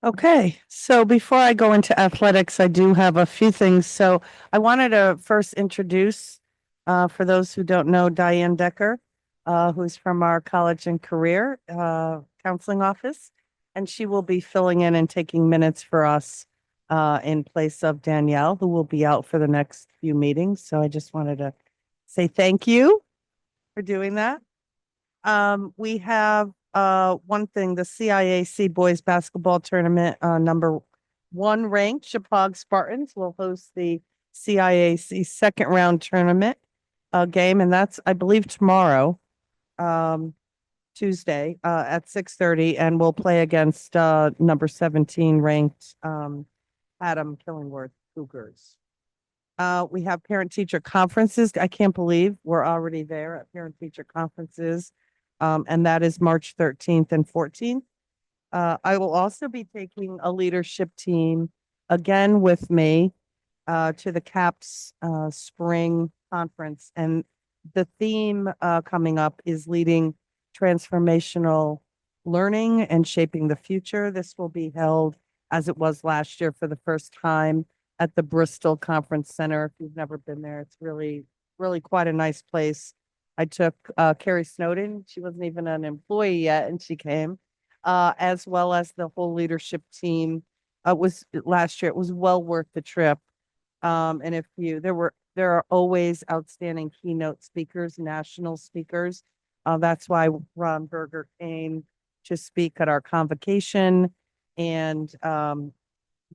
Okay, so before I go into athletics, I do have a few things. So I wanted to first introduce, for those who don't know, Diane Decker, who's from our college and career counseling office. And she will be filling in and taking minutes for us in place of Danielle, who will be out for the next few meetings. So I just wanted to say thank you for doing that. We have one thing, the CIAC boys basketball tournament, number one ranked Chippewa Spartans will host the CIAC second round tournament game, and that's, I believe, tomorrow, Tuesday, at 6:30, and we'll play against number 17 ranked Adam Killingworth Cougars. We have parent-teacher conferences. I can't believe we're already there at parent-teacher conferences. And that is March 13th and 14th. I will also be taking a leadership team again with me to the CAPS spring conference. And the theme coming up is leading transformational learning and shaping the future. This will be held, as it was last year, for the first time at the Bristol Conference Center. If you've never been there, it's really, really quite a nice place. I took Carrie Snowden. She wasn't even an employee yet, and she came, as well as the whole leadership team. Was last year. It was well worth the trip. And if you, there are always outstanding keynote speakers, national speakers. That's why Ron Berger came to speak at our convocation, and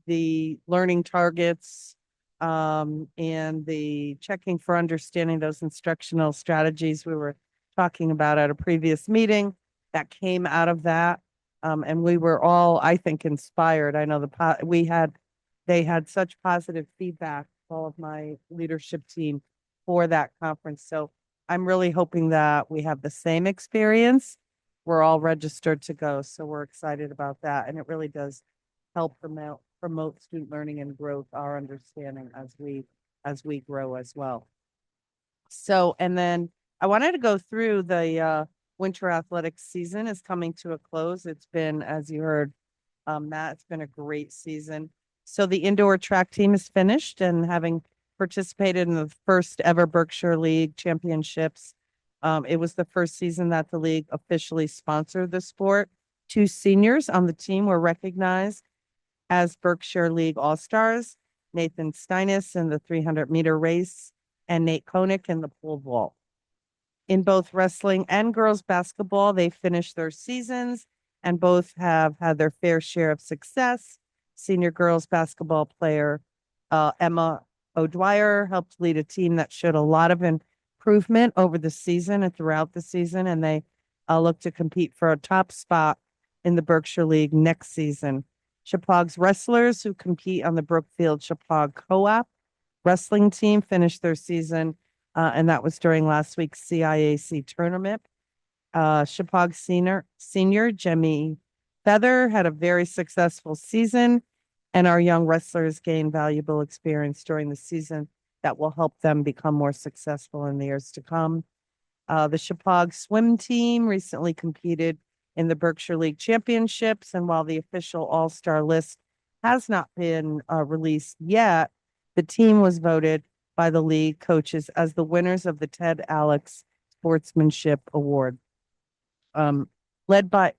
the learning targets, and the checking for understanding those instructional strategies we were talking about at a previous meeting that came out of that. And we were all, I think, inspired. I know they had such positive feedback, all of my leadership team, for that conference. So I'm really hoping that we have the same experience. We're all registered to go, so we're excited about that. And it really does help promote student learning and growth, our understanding as we grow as well. So, and then I wanted to go through the winter athletics season is coming to a close. It's been, as you heard, Matt, it's been a great season. So the indoor track team is finished, and having participated in the first ever Berkshire League championships. It was the first season that the league officially sponsored the sport. 2 seniors on the team were recognized as Berkshire League All-Stars: Nathan Steinis in the 300-meter race and Nate Koenig in the pole vault. In both wrestling and girls basketball, they finished their seasons and both have had their fair share of success. Senior girls basketball player Emma O'Dwyer helped lead a team that showed a lot of improvement over the season and throughout the season, and they look to compete for a top spot in the Berkshire League next season. Chippewa's wrestlers, who compete on the Brookfield Chippewa Co-op wrestling team, finished their season, and that was during last week's CIAC tournament. Chippewa senior Jemmy Feather had a very successful season, and our young wrestlers gained valuable experience during the season that will help them become more successful in the years to come. The Chippewa swim team recently competed in the Berkshire League Championships, and while the official all-star list has not been released yet, the team was voted by the league coaches as the winners of the Ted Alex Sportsmanship Award. Led by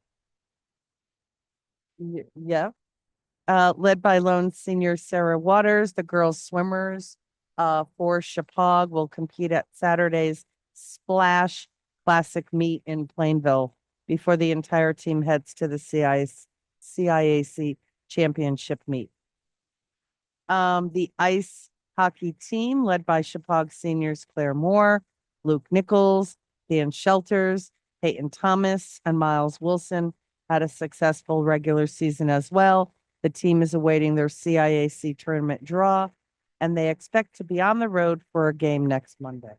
lone senior Sarah Waters, the girls swimmers for Chippewa will compete at Saturday's Splash Classic meet in Plainville before the entire team heads to the CIAC championship meet. The ice hockey team led by Chippewa seniors Claire Moore, Luke Nichols, Dan Shelters, Peyton Thomas, and Miles Wilson had a successful regular season as well. The team is awaiting their CIAC tournament draw, and they expect to be on the road for a game next Monday.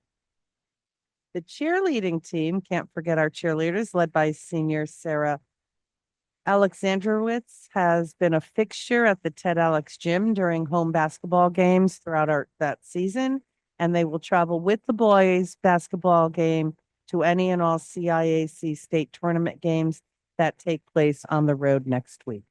The cheerleading team, can't forget our cheerleaders, led by senior Sarah Alexandrowitz, has been a fixture at the Ted Alex Gym during home basketball games throughout that season, and they will travel with the boys basketball game to any and all CIAC state tournament games that take place on the road next week.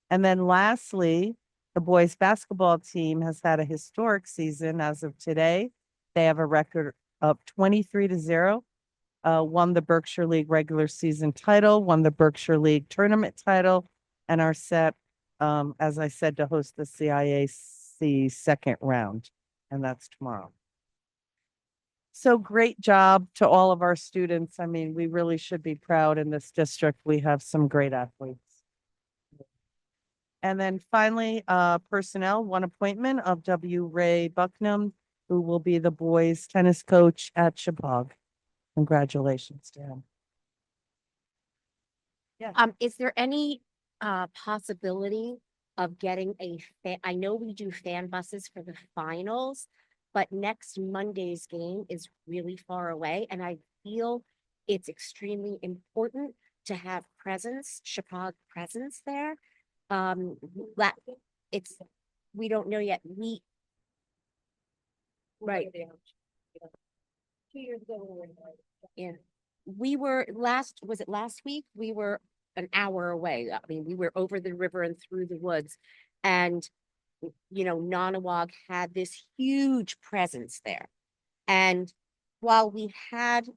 And then lastly, the boys basketball team has had a historic season as of today. They have a record of 23-0. Won the Berkshire League regular season title, won the Berkshire League tournament title, and are set, as I said, to host the CIAC second round, and that's tomorrow. So great job to all of our students. I mean, we really should be proud in this district. We have some great athletes. And then finally, personnel, one appointment of W. Ray Bucknam, who will be the boys tennis coach at Chippewa. Congratulations to him. Is there any possibility of getting I know we do fan buses for the finals, but next Monday's game is really far away, and I feel it's extremely important to have Chippewa presence there. We don't know yet. Right. 2 years ago, yeah, was it last week? We were an hour away. I mean, we were over the river and through the woods, and Nonawag had this huge presence there. And while we had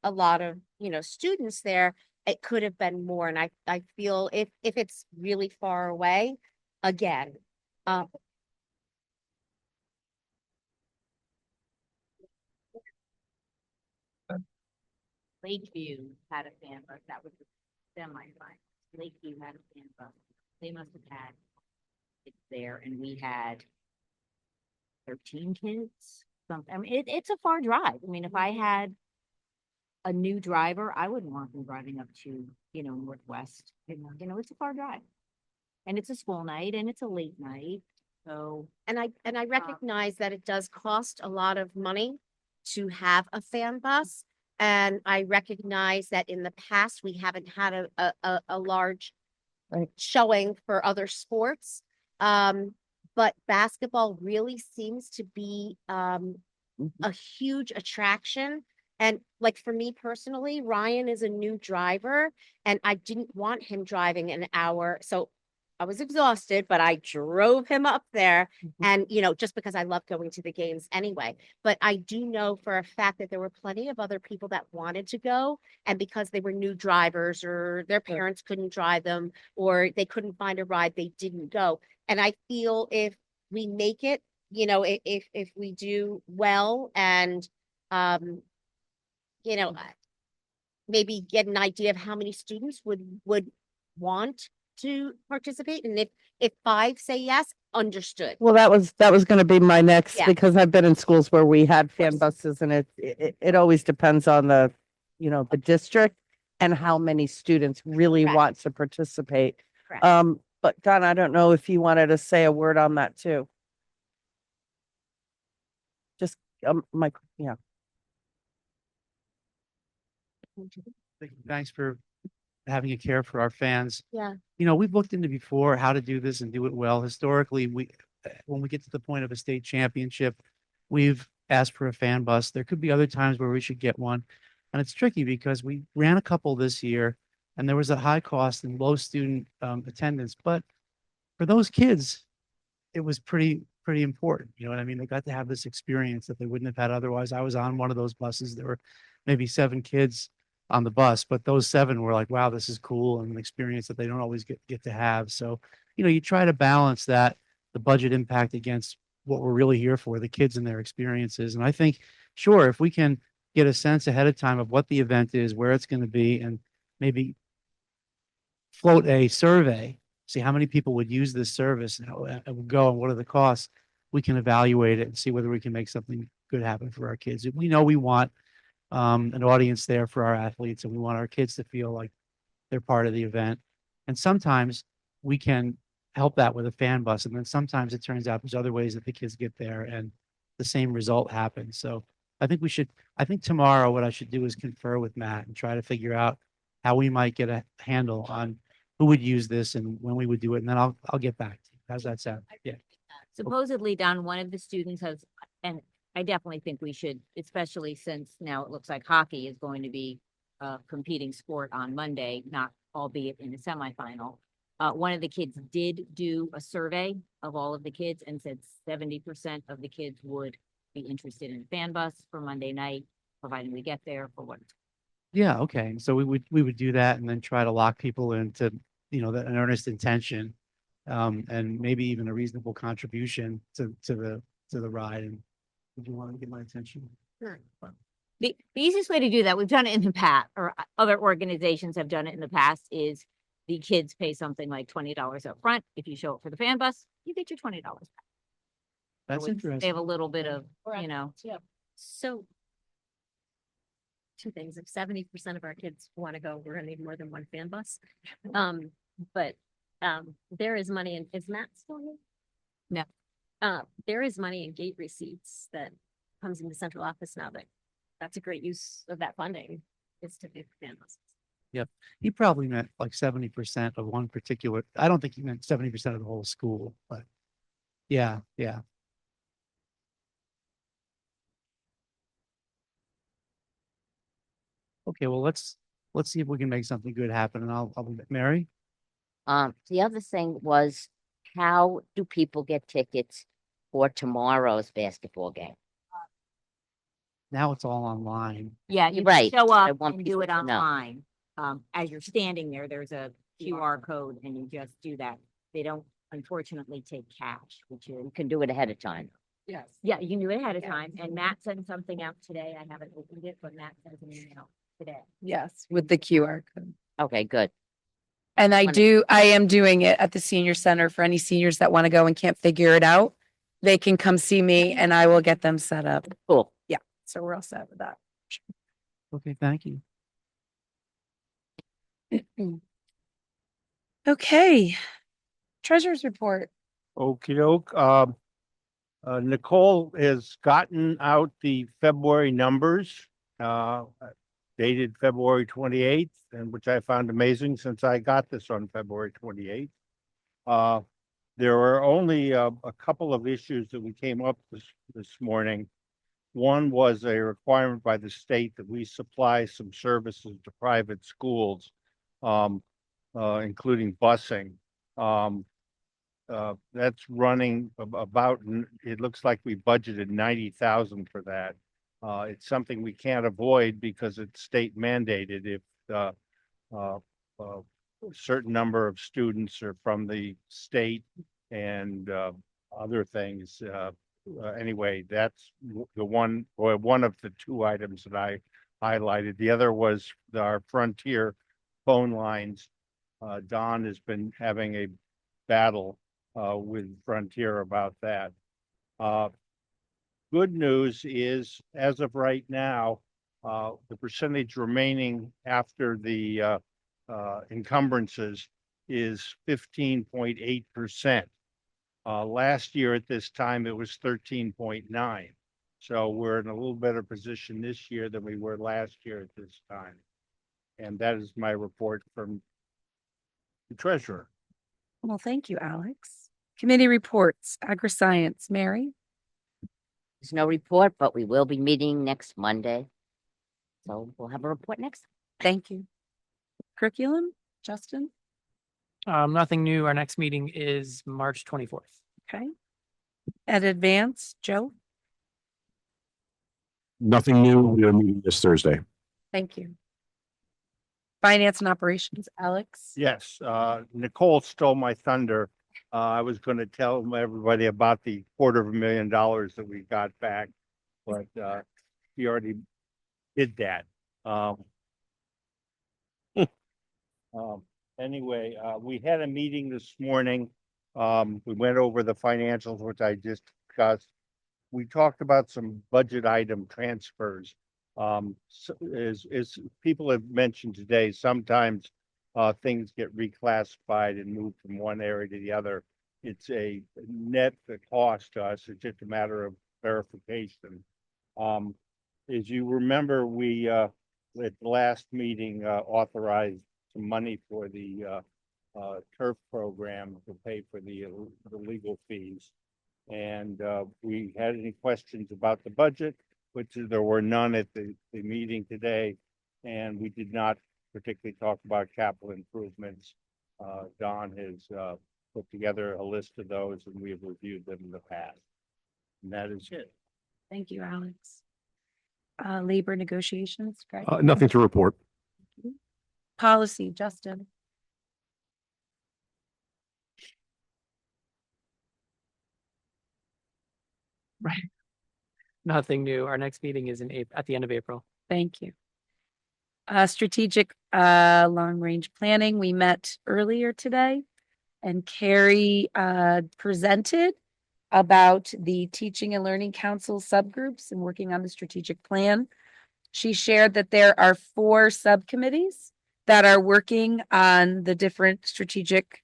a lot of, students there, it could have been more. And I feel if it's really far away, again, Lakeview had a fan bus. That was the semifinal. Lakeview had a fan bus. They must have had it there, and we had 13 kids. Something. I mean, it's a far drive. I mean, if I had a new driver, I wouldn't want them driving up to, Northwest. It's a far drive, and it's a school night, and it's a late night. So, and I recognize that it does cost a lot of money to have a fan bus. And I recognize that in the past, we haven't had a large showing for other sports. But basketball really seems to be a huge attraction. And like for me personally, Ryan is a new driver, and I didn't want him driving an hour. So I was exhausted, but I drove him up there, and, just because I love going to the games anyway. But I do know for a fact that there were plenty of other people that wanted to go. And because they were new drivers or their parents couldn't drive them or they couldn't find a ride, they didn't go. And I feel if we make it, if we do well and, maybe get an idea of how many students would want to participate, and if 5 say yes, understood. Well, that was going to be my next, Yeah. because I've been in schools where we had fan buses, and it always depends on the district and how many students really Correct. want to participate. Correct. But Don, I don't know if you wanted to say a word on that too. Just yeah. Thanks for having a care for our fans. Yeah. We've looked into before how to do this and do it well. Historically, when we get to the point of a state championship, we've asked for a fan bus. There could be other times where we should get one. And it's tricky because we ran a couple this year and there was a high cost and low student attendance. But for those kids, it was pretty important. You know what I mean? They got to have this experience that they wouldn't have had otherwise. I was on one of those buses. There were maybe 7 kids on the bus, but those 7 were like, wow, this is cool, and an experience that they don't always get to have. So, you try to balance that, the budget impact against what we're really here for, the kids and their experiences. And I think, sure, if we can get a sense ahead of time of what the event is, where it's going to be, and maybe float a survey, see how many people would use this service and how it would go and what are the costs. we can evaluate it and see whether we can make something good happen for our kids. We know we want an audience there for our athletes, and we want our kids to feel like they're part of the event. And sometimes we can help that with a fan bus. And then sometimes it turns out there's other ways that the kids get there and the same result happens. So I think tomorrow what I should do is confer with Matt and try to figure out how we might get a handle on who would use this and when we would do it. And then I'll get back to you. How's that sound? Yeah. Supposedly, Don, one of the students has, and I definitely think we should, especially since now it looks like hockey is going to be a competing sport on Monday, not albeit in the semifinal. One of the kids did do a survey of all of the kids and said 70% of the kids would be interested in a fan bus for Monday night, providing we get there for what. Yeah, okay. So we would do that and then try to lock people into, an earnest intention. And maybe even a reasonable contribution to the ride. And would you want to get my attention? The easiest way to do that, we've done it in the past, or other organizations have done it in the past, is the kids pay something like $20 up front. If you show up for the fan bus, you get your $20 back. That's They interesting. have a little bit of, So two things, if 70% of our kids want to go, we're gonna need more than one fan bus. But there is money in, is Matt still here? No. There is money in gate receipts that comes into central office now that's a great use of that funding, is to pay for fan buses. He probably meant like 70% of one particular, I don't think he meant 70% of the whole school, but yeah. Okay, well, let's see if we can make something good happen, and I'll Mary? the other thing was, how do people get tickets for tomorrow's basketball game? Now it's all online. Yeah, you you can right. show I up want and people do it to know. online. As you're standing there, there's a QR code and you just do that. They don't unfortunately take cash, which you can do it ahead of time. Yes. Yeah, you can do it ahead of time. And Matt sent something out today. I haven't opened it, but Matt sent an email today. Yes, with the QR code. Okay, good. And I Wonderful. am doing it at the senior center for any seniors that want to go and can't figure it out. They can come see me and I will get them set up. Cool. So we're all set with that. Okay, thank you. Okay. Treasurer's report. Okey doke. Nicole has gotten out the February numbers, dated February 28th, and which I found amazing since I got this on February 28th. There were only a couple of issues that we came up this morning. One was a requirement by the state that we supply some services to private schools, including busing. That's running about, it looks like we budgeted 90,000 for that. It's something we can't avoid because it's state mandated if a certain number of students are from the state and other things. Anyway, that's the one, or one of the two items that I highlighted. The other was our Frontier phone lines. Don has been having a battle with Frontier about that. Good news is, as of right now, the percentage remaining after the encumbrances is 15.8%. Last year at this time, it was 13.9. So we're in a little better position this year than we were last year at this time. And that is my report from the treasurer. Well, thank you, Alex. Committee reports, agri-science, Mary. There's no report, but we will be meeting next Monday. So we'll have a report next. Thank you. Curriculum, Justin. Nothing new. Our next meeting is March 24th. Okay. At Advance, Joe. Nothing new. We are meeting this Thursday. Thank you. Finance and operations, Alex. Yes, Nicole stole my thunder. I was going to tell everybody about the $250,000 that we got back, but he already did that. Anyway, we had a meeting this morning. We went over the financials, which I just discuss. We talked about some budget item transfers. As people have mentioned today, sometimes things get reclassified and moved from one area to the other. It's a net cost to us. It's just a matter of verification. As you remember, we at the last meeting authorized some money for the turf program to pay for the legal fees. And we had any questions about the budget, which there were none at the meeting today. And we did not particularly talk about capital improvements. Don has put together a list of those and we have reviewed them in the past. And that is it. Thank you, Alex. Labor negotiations, Greg. Nothing to report. Policy, Justin. Right. Nothing new. Our next meeting is in April, at the end of April. Thank you. Strategic, long-range planning, we met earlier today. And Carrie, presented about the Teaching and Learning Council subgroups and working on the strategic plan. She shared that there are 4 subcommittees that are working on the different strategic,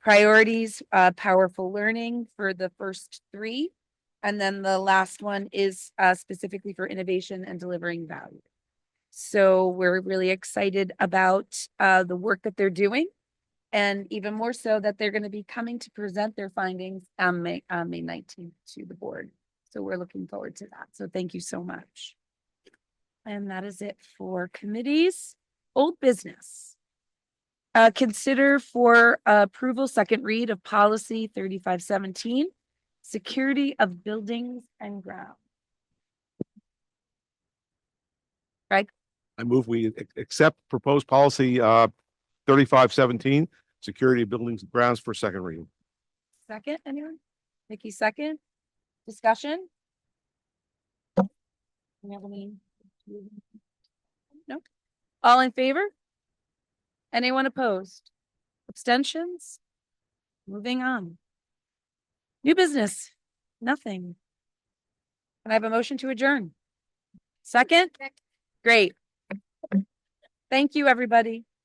priorities, powerful learning for the first 3. And then the last one is specifically for innovation and delivering value. So we're really excited about the work that they're doing. And even more so that they're going to be coming to present their findings on May 19th to the board. So we're looking forward to that. So thank you so much. And that is it for committees. Old business. Consider for approval, second read of policy 3517, security of buildings and grounds. Greg? I move we accept proposed policy 3517, security of buildings and grounds for second reading. Second, anyone? Nikki, second. Discussion? We have any? No? All in favor? Anyone opposed? Abstentions? Moving on. New business? Nothing. Can I have a motion to adjourn? Second? Great. Thank you, everybody.